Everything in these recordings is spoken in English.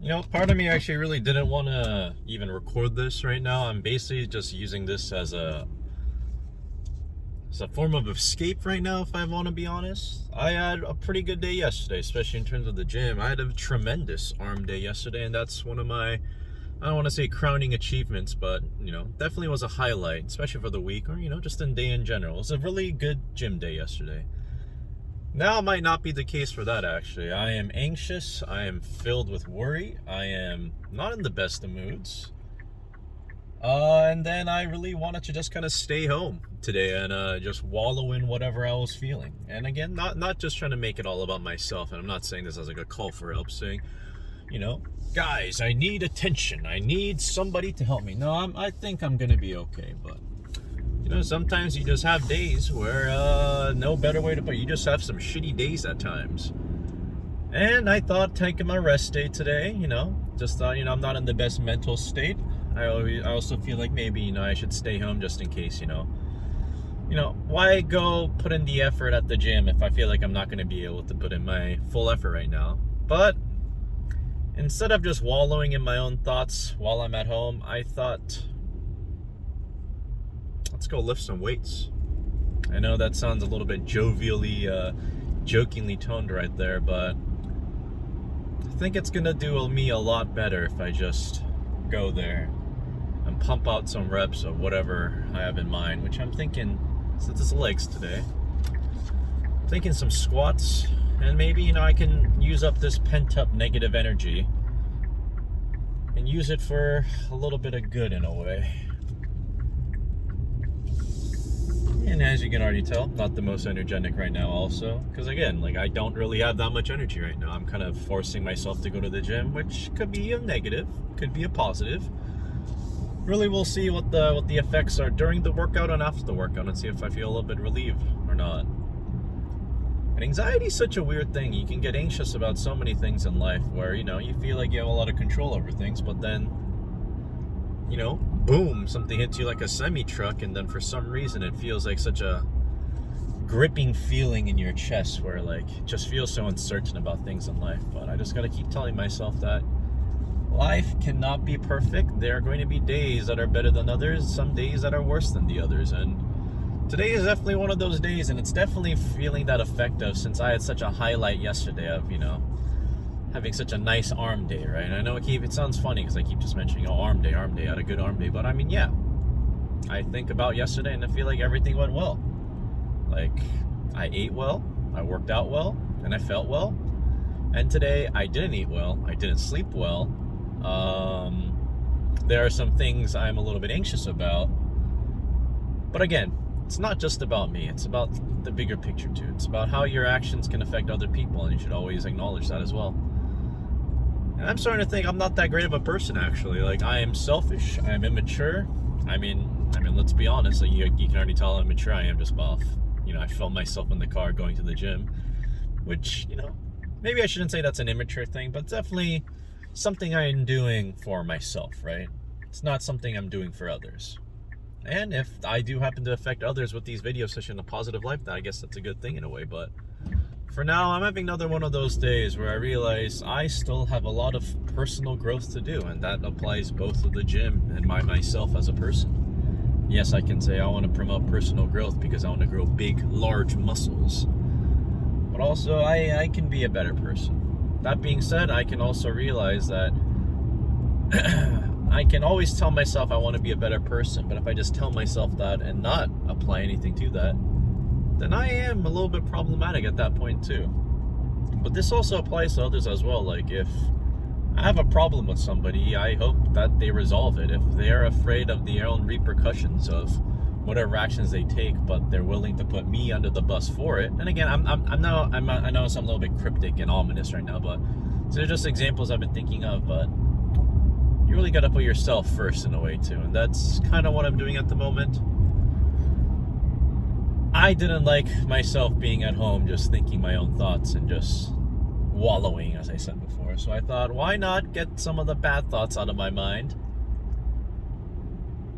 You know, part of me actually really didn't want to even record this right now. I'm basically just using this as a form of escape right now, if I want to be honest. I had a pretty good day yesterday, especially in terms of the gym. I had a tremendous arm day yesterday, and that's one of my, I don't want to say crowning achievements, but, definitely was a highlight, especially for the week or, just in day in general. It was a really good gym day yesterday. Now might not be the case for that, actually. I am anxious. I am filled with worry. I am not in the best of moods. And then I really wanted to just kind of stay home today and just wallow in whatever I was feeling. And again, not just trying to make it all about myself. And I'm not saying this as like a call for help, saying, guys, I need attention. I need somebody to help me. No, I think I'm gonna be okay. But sometimes you just have days where no better way to put it, you just have some shitty days at times. And I thought taking my rest day today, just thought, I'm not in the best mental state. I also feel like maybe, I should stay home just in case, why go put in the effort at the gym if I feel like I'm not going to be able to put in my full effort right now. But instead of just wallowing in my own thoughts while I'm at home, I thought, let's go lift some weights. I know that sounds a little bit jovially, jokingly toned right there, but I think it's gonna do me a lot better if I just go there and pump out some reps of whatever I have in mind, which I'm thinking, since it's legs today, I'm thinking some squats, and maybe, I can use up this pent-up negative energy and use it for a little bit of good in a way. And as you can already tell, not the most energetic right now also. Because again, I don't really have that much energy right now. I'm kind of forcing myself to go to the gym, which could be a negative, could be a positive. Really, we'll see what the effects are during the workout and after the workout, and see if I feel a little bit relieved or not. And anxiety is such a weird thing. You can get anxious about so many things in life where, you feel like you have a lot of control over things, but then, boom, something hits you like a semi-truck, and then for some reason it feels like such a gripping feeling in your chest where it just feels so uncertain about things in life. But I just got to keep telling myself that life cannot be perfect. There are going to be days that are better than others, some days that are worse than the others, and today is definitely one of those days, and it's definitely feeling that effect of, since I had such a highlight yesterday of, having such a nice arm day, right? And I know it sounds funny because I keep just mentioning, arm day, I had a good arm day. But I mean, yeah, I think about yesterday and I feel like everything went well. I ate well, I worked out well, and I felt well. And today I didn't eat well, I didn't sleep well. There are some things I'm a little bit anxious about. But again, it's not just about me, it's about the bigger picture too. It's about how your actions can affect other people, and you should always acknowledge that as well. And I'm starting to think I'm not that great of a person, actually. I am selfish, I am immature. I mean, let's be honest, you can already tell how immature I am just off. I filmed myself in the car going to the gym, which, maybe I shouldn't say that's an immature thing, but definitely something I am doing for myself, right? It's not something I'm doing for others. And if I do happen to affect others with these videos, such in a positive light, then I guess that's a good thing in a way. But for now, I'm having another one of those days where I realize I still have a lot of personal growth to do, and that applies both to the gym and myself as a person. Yes, I can say I want to promote personal growth because I want to grow big, large muscles. But also, I can be a better person. That being said, I can also realize that I can always tell myself I want to be a better person, but if I just tell myself that and not apply anything to that, then I am a little bit problematic at that point too. But this also applies to others as well. If I have a problem with somebody, I hope that they resolve it. If they're afraid of their own repercussions of whatever actions they take, but they're willing to put me under the bus for it. And again, I know I'm a little bit cryptic and ominous right now, but so they're just examples I've been thinking of. But you really got to put yourself first in a way too, and that's kind of what I'm doing at the moment. I didn't like myself being at home just thinking my own thoughts and just wallowing, as I said before. So I thought, why not get some of the bad thoughts out of my mind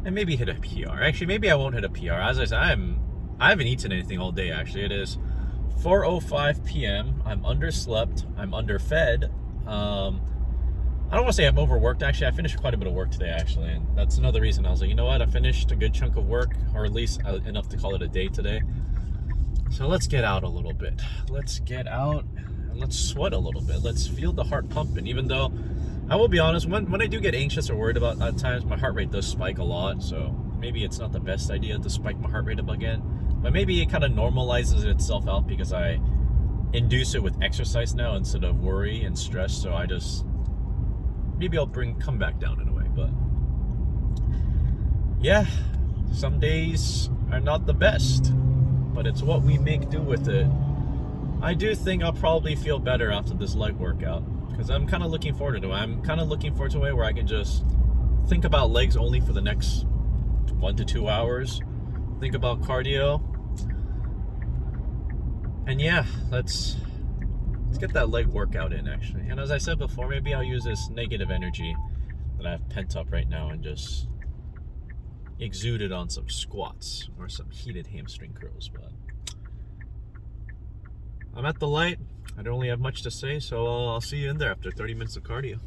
and maybe hit a PR. Actually, maybe I won't hit a PR. As I said, I haven't eaten anything all day, actually. It is 4:05 p.m. I'm underslept. I'm underfed. I don't want to say I'm overworked. Actually, I finished quite a bit of work today, actually, and that's another reason I was like, you know what? I finished a good chunk of work, or at least enough to call it a day today. So let's get out a little bit. Let's get out and let's sweat a little bit. Let's feel the heart pumping. Even though, I will be honest, when I do get anxious or worried about at times, my heart rate does spike a lot. So maybe it's not the best idea to spike my heart rate up again. But maybe it kind of normalizes itself out because I induce it with exercise now instead of worry and stress. So I just, maybe I'll come back down in a way. But yeah, some days are not the best, but it's what we make do with it. I do think I'll probably feel better after this leg workout because I'm kind of looking forward to it. I'm kind of looking forward to a way where I can just think about legs only for the next 1 to 2 hours. Think about cardio. And yeah, let's get that leg workout in, actually. And as I said before, maybe I'll use this negative energy that I have pent up right now and just exude it on some squats or some heated hamstring curls. But I'm at the light. I don't really have much to say, so I'll see you in there after 30 minutes of cardio.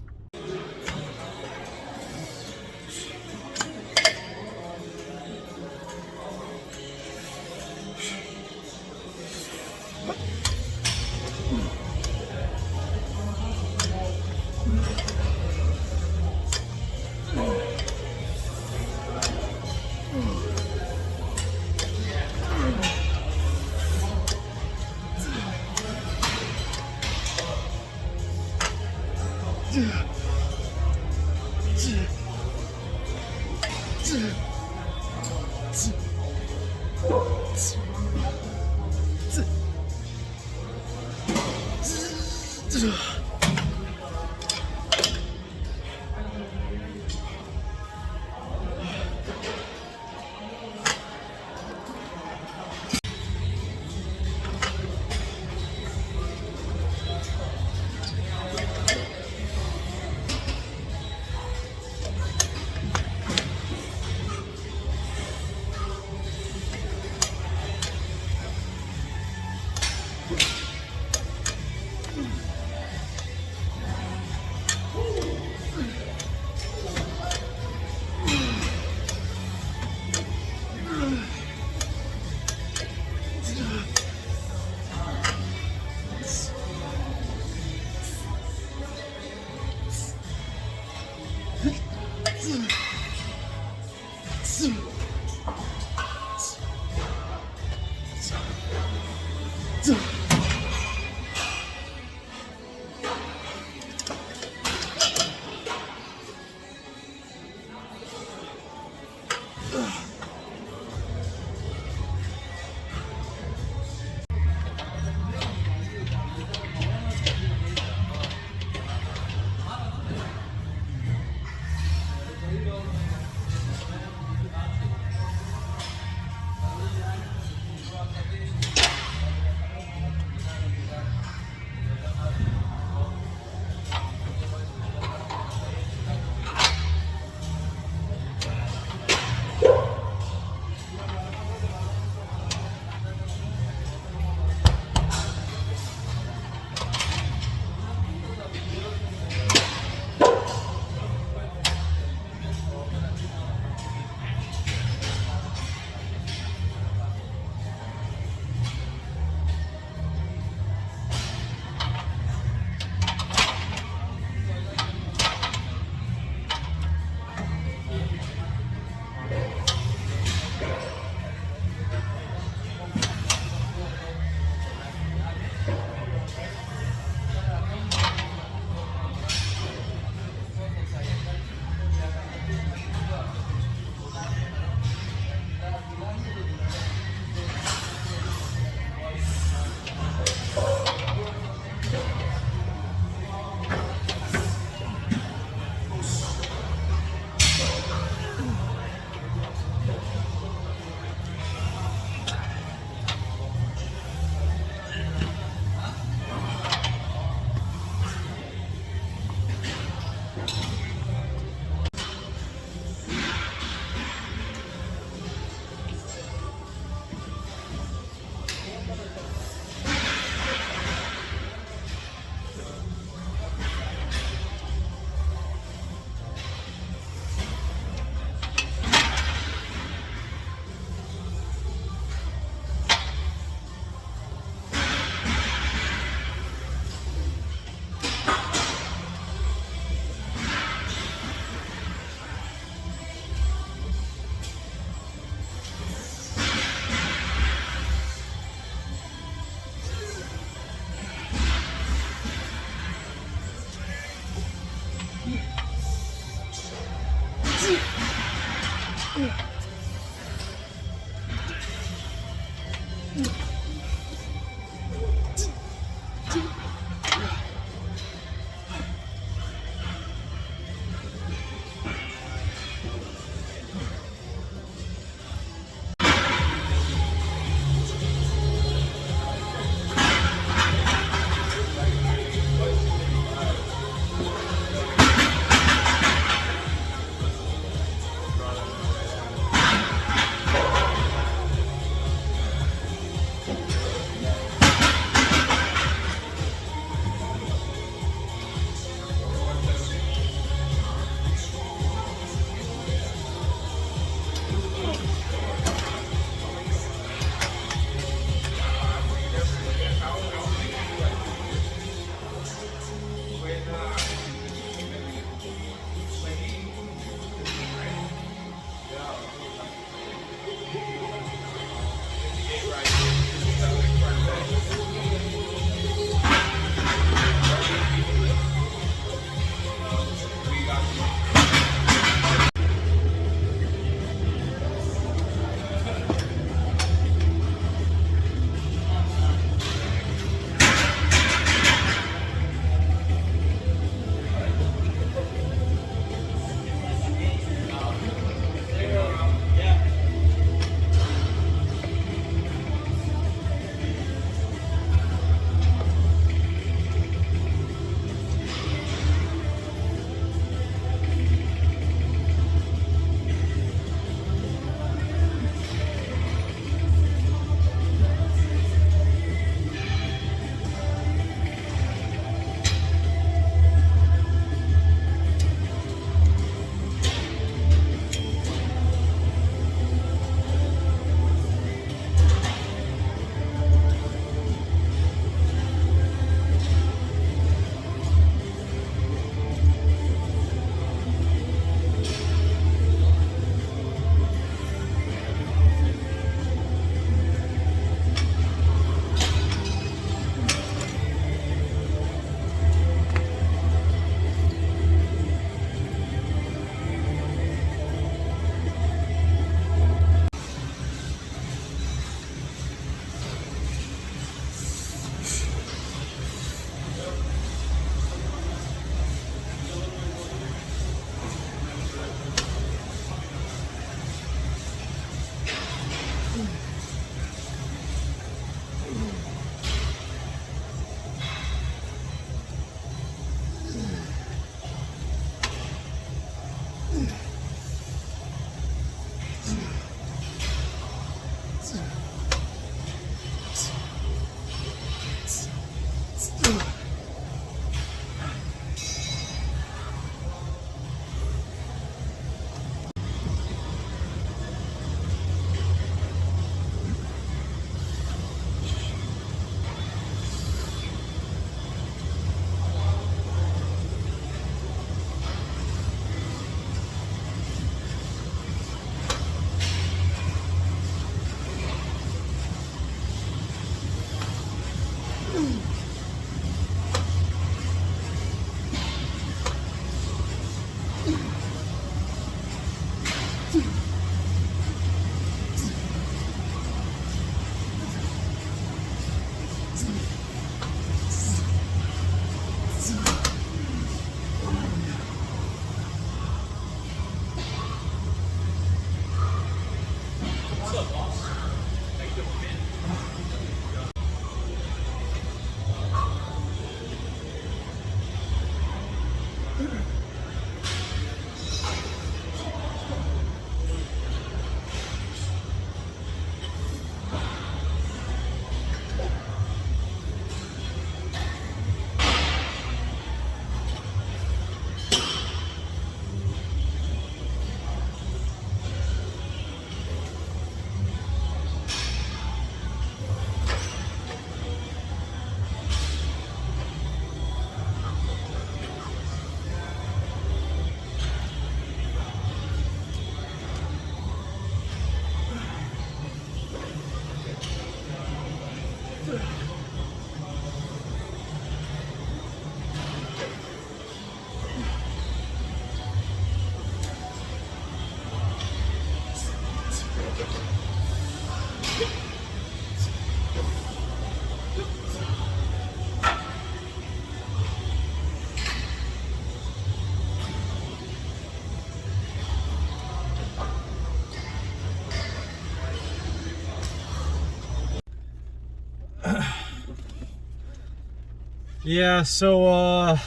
Yeah, so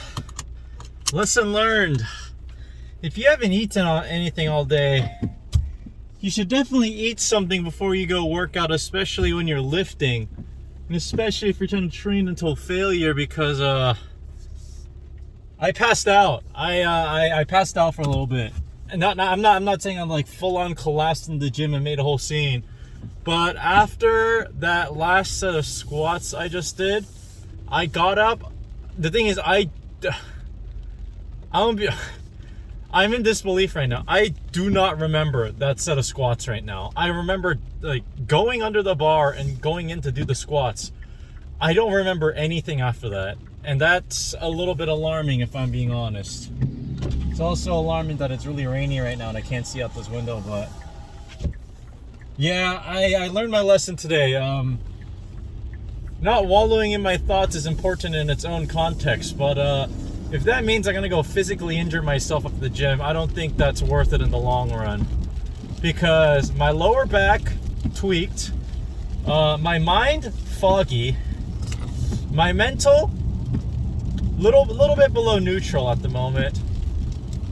lesson learned. If you haven't eaten anything all day, you should definitely eat something before you go work out, especially when you're lifting. And especially if you're trying to train until failure, because I passed out. I passed out for a little bit. And I'm not saying I'm like full on collapsed in the gym and made a whole scene. But after that last set of squats I just did, I got up. The thing is, I'm in disbelief right now. I do not remember that set of squats right now. I remember like going under the bar and going in to do the squats. I don't remember anything after that. And that's a little bit alarming if I'm being honest. It's also alarming that it's really rainy right now and I can't see out this window, but yeah, I learned my lesson today. Not wallowing in my thoughts is important in its own context, but if that means I'm gonna go physically injure myself at the gym, I don't think that's worth it in the long run. Because my lower back tweaked, my mind foggy, my mental little bit below neutral at the moment,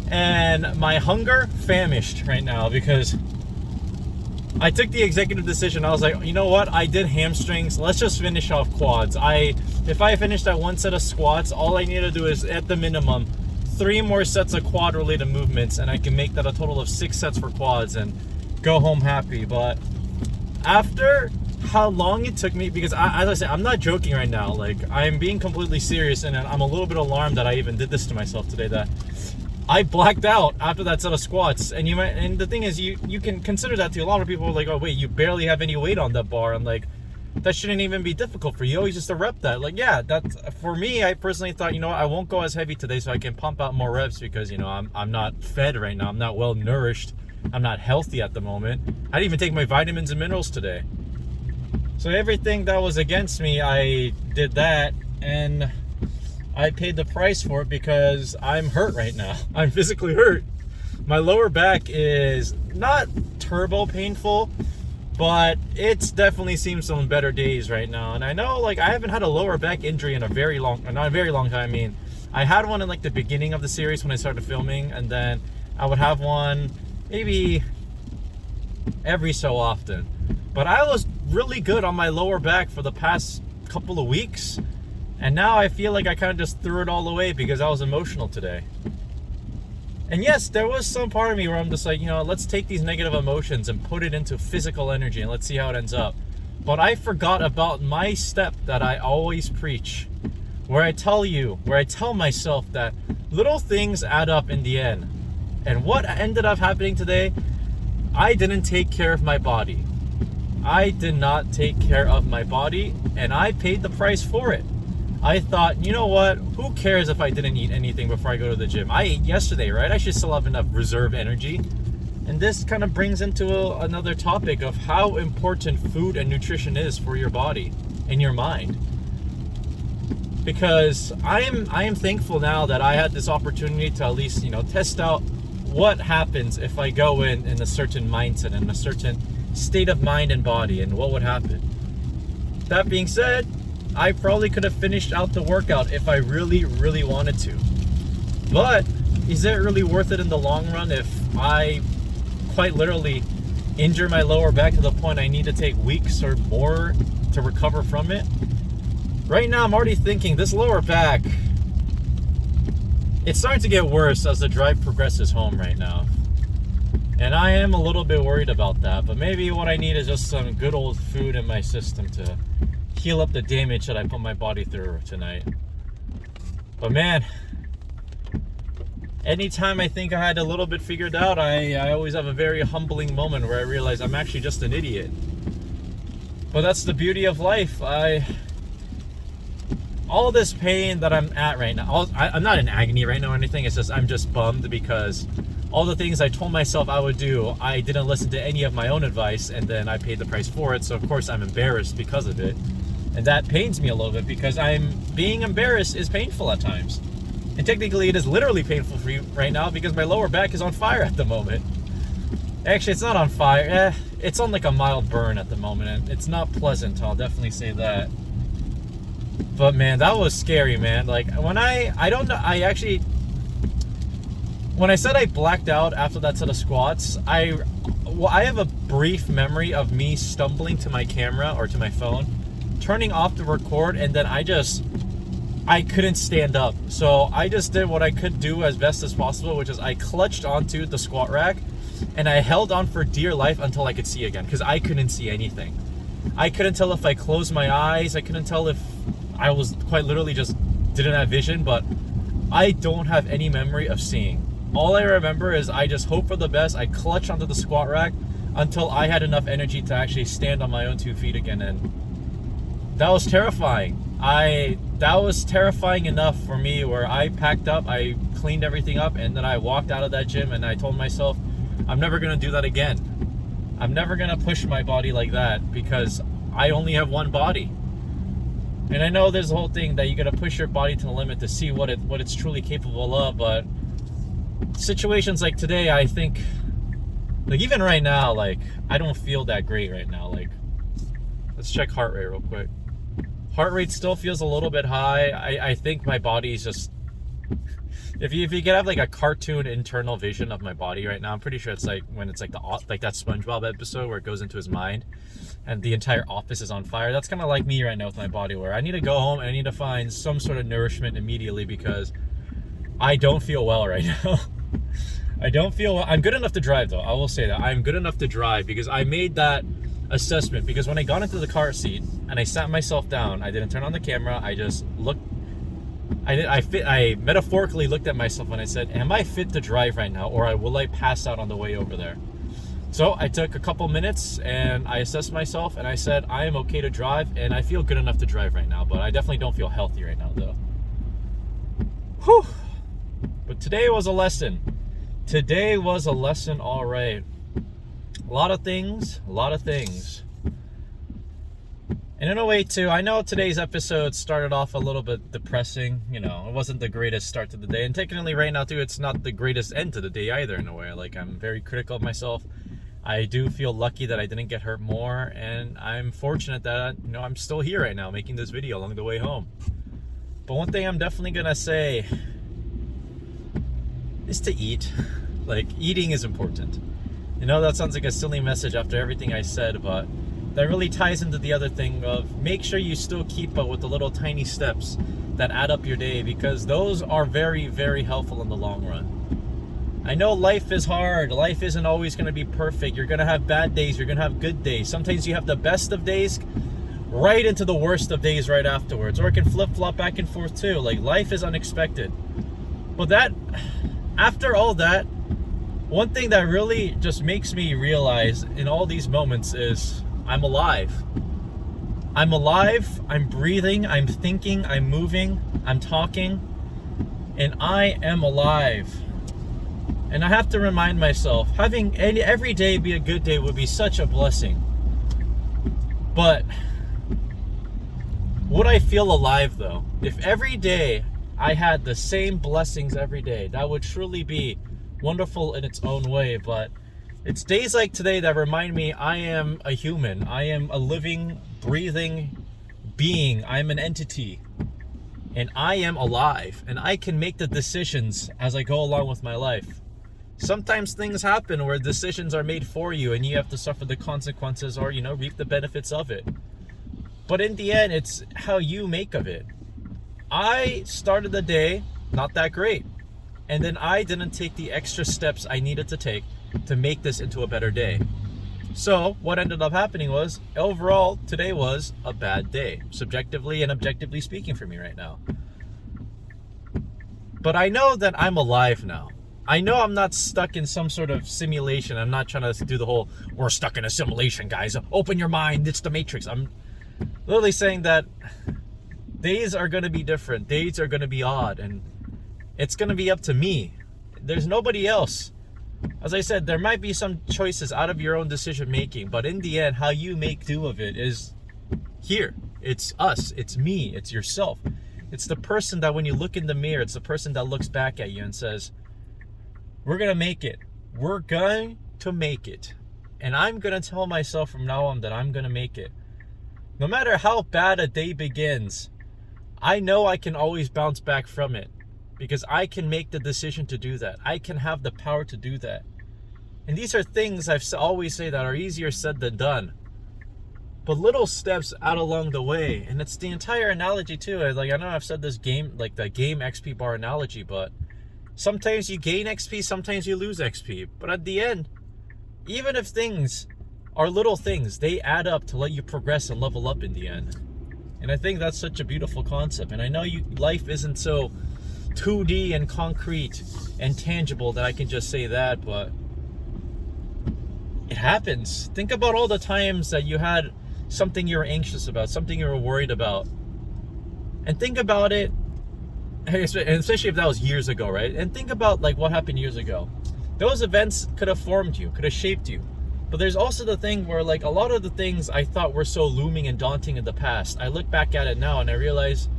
and my hunger famished right now because I took the executive decision. I was like, you know what? I did hamstrings. Let's just finish off quads. If I finish that one set of squats, all I need to do is, at the minimum, 3 more sets of quad-related movements, and I can make that a total of 6 sets for quads and go home happy. But after how long it took me, because as I said, I'm not joking right now. Like, I'm being completely serious, and I'm a little bit alarmed that I even did this to myself today, that I blacked out after that set of squats. And the thing is, you can consider that to a lot of people. Like, oh wait, you barely have any weight on that bar, and like, that shouldn't even be difficult for you. Always just to rep that. Like, yeah, that's for me. I personally thought, you know what, I won't go as heavy today so I can pump out more reps, because you know I'm not fed right now. I'm not well nourished. I'm not healthy at the moment. I didn't even take my vitamins and minerals today. So everything that was against me, I did that, and I paid the price for it because I'm hurt right now. I'm physically hurt. My lower back is not turbo painful, but it's definitely seen some better days right now. And I know, like, I haven't had a lower back injury in not a very long time. I mean, I had one in like the beginning of the series when I started filming, and then I would have one maybe every so often. But I was really good on my lower back for the past couple of weeks. And now I feel like I kind of just threw it all away because I was emotional today. And yes, there was some part of me where I'm just like, you know, let's take these negative emotions and put it into physical energy and let's see how it ends up. But I forgot about my step that I always preach, where I tell myself that little things add up in the end. And what ended up happening today, I didn't take care of my body. I did not take care of my body, and I paid the price for it. I thought, you know what? Who cares if I didn't eat anything before I go to the gym? I ate yesterday, right? I should still have enough reserve energy. And this kind of brings into another topic of how important food and nutrition is for your body and your mind. Because I am thankful now that I had this opportunity to at least, you know, test out what happens if I go in a certain mindset and a certain state of mind and body, and what would happen. That being said, I probably could have finished out the workout if I really wanted to. But is it really worth it in the long run if I quite literally injure my lower back to the point I need to take weeks or more to recover from it? Right now I'm already thinking this lower back, it's starting to get worse as the drive progresses home right now. And I am a little bit worried about that, but maybe what I need is just some good old food in my system to heal up the damage that I put my body through tonight. But man, anytime I think I had a little bit figured out, I always have a very humbling moment where I realize I'm actually just an idiot. But that's the beauty of life. All this pain that I'm at right now, I'm not in agony right now or anything, it's just I'm just bummed because all the things I told myself I would do, I didn't listen to any of my own advice, and then I paid the price for it. So of course I'm embarrassed because of it. And that pains me a little bit because being embarrassed is painful at times. And technically it is literally painful for you right now because my lower back is on fire at the moment. Actually, it's not on fire. It's on like a mild burn at the moment, and it's not pleasant, I'll definitely say that. But man, that was scary, man. Like when I don't know, when I said I blacked out after that set of squats, I have a brief memory of me stumbling to my camera or to my phone, turning off the record, and then I couldn't stand up. So I just did what I could do as best as possible, which is I clutched onto the squat rack and I held on for dear life until I could see again, because I couldn't see anything. I couldn't tell if I closed my eyes. I couldn't tell if I was quite literally just didn't have vision, but I don't have any memory of seeing. All I remember is I just hoped for the best. I clutched onto the squat rack until I had enough energy to actually stand on my own 2 feet again, and that was terrifying. That was terrifying enough for me where I packed up, I cleaned everything up, and then I walked out of that gym and I told myself, I'm never gonna do that again. I'm never gonna push my body like that because I only have one body. And I know there's a whole thing that you gotta push your body to the limit to see what it's truly capable of, but situations like today, I think, like even right now, like I don't feel that great right now. Like, let's check heart rate real quick. Heart rate still feels a little bit high. I think my body's just, if you could have like a cartoon internal vision of my body right now, I'm pretty sure it's like when it's like that SpongeBob episode where it goes into his mind and the entire office is on fire. That's kind of like me right now with my body, where I need to go home and I need to find some sort of nourishment immediately because I don't feel well right now. I don't feel well. I'm good enough to drive though. I will say that I'm good enough to drive because I made that assessment, because when I got into the car seat and I sat myself down, I didn't turn on the camera. I just looked. I metaphorically looked at myself and I said, am I fit to drive right now, or will I pass out on the way over there? So I took a couple minutes and I assessed myself and I said, I am okay to drive and I feel good enough to drive right now, but I definitely don't feel healthy right now though. Whew. But today was a lesson. Today was a lesson, all right. A lot of things. And in a way too, I know today's episode started off a little bit depressing. You know, it wasn't the greatest start to the day. And technically right now too, it's not the greatest end to the day either in a way. Like, I'm very critical of myself. I do feel lucky that I didn't get hurt more. And I'm fortunate that, you know, I'm still here right now making this video along the way home. But one thing I'm definitely gonna say is to eat. Like, eating is important. You know, that sounds like a silly message after everything I said, but that really ties into the other thing of make sure you still keep up with the little tiny steps that add up your day, because those are very, very helpful in the long run. I know life is hard. Life isn't always going to be perfect. You're going to have bad days. You're going to have good days. Sometimes you have the best of days right into the worst of days right afterwards, or it can flip-flop back and forth too. Like, life is unexpected. But after all that, one thing that really just makes me realize in all these moments is I'm alive. I'm alive, I'm breathing, I'm thinking, I'm moving, I'm talking, and I am alive. And I have to remind myself, having every day be a good day would be such a blessing. But would I feel alive though? If every day I had the same blessings every day, that would truly be wonderful in its own way. But it's days like today that remind me I am a human. I am a living, breathing being. I'm an entity. And I am alive. And I can make the decisions as I go along with my life. Sometimes things happen where decisions are made for you and you have to suffer the consequences or, reap the benefits of it. But in the end, it's how you make of it. I started the day not that great. And then I didn't take the extra steps I needed to take to make this into a better day. So what ended up happening was, overall, today was a bad day, subjectively and objectively speaking for me right now. But I know that I'm alive now. I know I'm not stuck in some sort of simulation. I'm not trying to do the whole, we're stuck in a simulation, guys. Open your mind, it's the Matrix. I'm literally saying that days are going to be different. Days are going to be odd. And it's going to be up to me. There's nobody else. As I said, there might be some choices out of your own decision making, but in the end, how you make do of it is here. It's us. It's me. It's yourself. It's the person that when you look in the mirror, it's the person that looks back at you and says, we're going to make it. We're going to make it. And I'm going to tell myself from now on that I'm going to make it. No matter how bad a day begins, I know I can always bounce back from it because I can make the decision to do that. I can have the power to do that. And these are things I've always say that are easier said than done. But little steps out along the way. And it's the entire analogy too. Like, I know I've said this game, like the game XP bar analogy, but sometimes you gain XP, sometimes you lose XP. But at the end, even if things are little things, they add up to let you progress and level up in the end. And I think that's such a beautiful concept. And I know life isn't so 2D and concrete and tangible that I can just say that, but it happens. Think about all the times that you had something you were anxious about, something you were worried about. And think about it, especially if that was years ago, right? And think about like what happened years ago. Those events could have formed you, could have shaped you. But there's also the thing where like a lot of the things I thought were so looming and daunting in the past, I look back at it now and I realize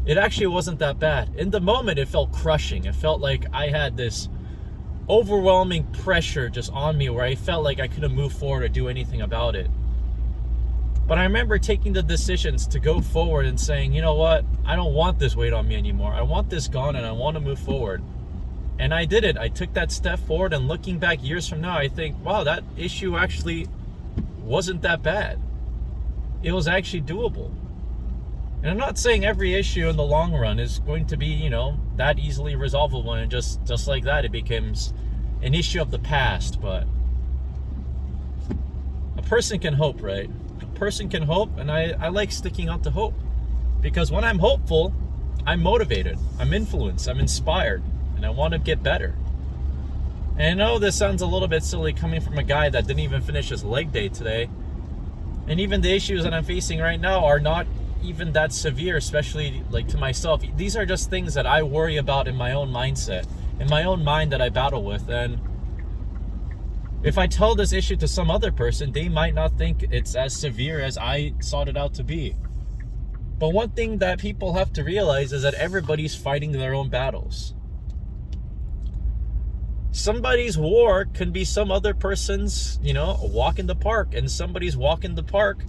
it actually wasn't that bad. In the moment, it felt crushing. It felt like I had this overwhelming pressure just on me where I felt like I couldn't move forward or do anything about it. But I remember taking the decisions to go forward and saying, you know what? I don't want this weight on me anymore. I want this gone and I want to move forward. And I did it. I took that step forward, and looking back years from now, I think, wow, that issue actually wasn't that bad. It was actually doable. And I'm not saying every issue in the long run is going to be, you know, that easily resolvable and just like that it becomes an issue of the past, but a person can hope, right? A person can hope, and I like sticking out to hope. Because when I'm hopeful, I'm motivated, I'm influenced, I'm inspired, and I want to get better. And I know this sounds a little bit silly coming from a guy that didn't even finish his leg day today. And even the issues that I'm facing right now are not even that severe, especially like to myself. These are just things that I worry about in my own mindset, in my own mind that I battle with. And if I tell this issue to some other person, they might not think it's as severe as I sought it out to be. But one thing that people have to realize is that everybody's fighting their own battles. Somebody's war can be some other person's, you know, a walk in the park, and somebody's walk in the park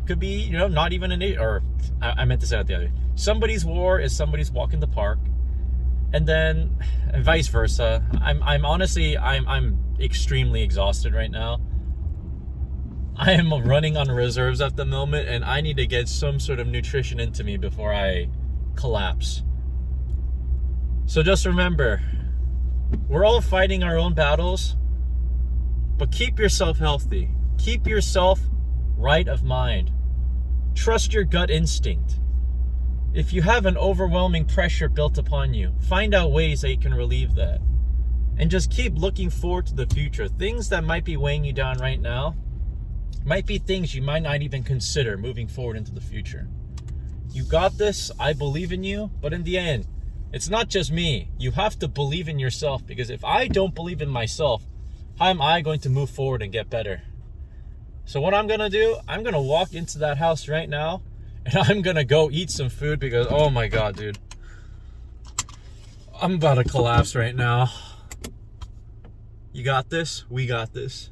could be, you know, not even an, or I meant to say it the other way. Somebody's war is somebody's walk in the park, and then vice versa. I'm honestly, I'm extremely exhausted right now. I am running on reserves at the moment, and I need to get some sort of nutrition into me before I collapse. So just remember, we're all fighting our own battles, but keep yourself healthy. Keep yourself right of mind. Trust your gut instinct. If you have an overwhelming pressure built upon you, find out ways that you can relieve that. And just keep looking forward to the future. Things that might be weighing you down right now might be things you might not even consider moving forward into the future. You got this. I believe in you. But in the end, it's not just me. You have to believe in yourself, because if I don't believe in myself, how am I going to move forward and get better? So what I'm going to do, I'm going to walk into that house right now, and I'm going to go eat some food because, oh my God, dude. I'm about to collapse right now. You got this? We got this.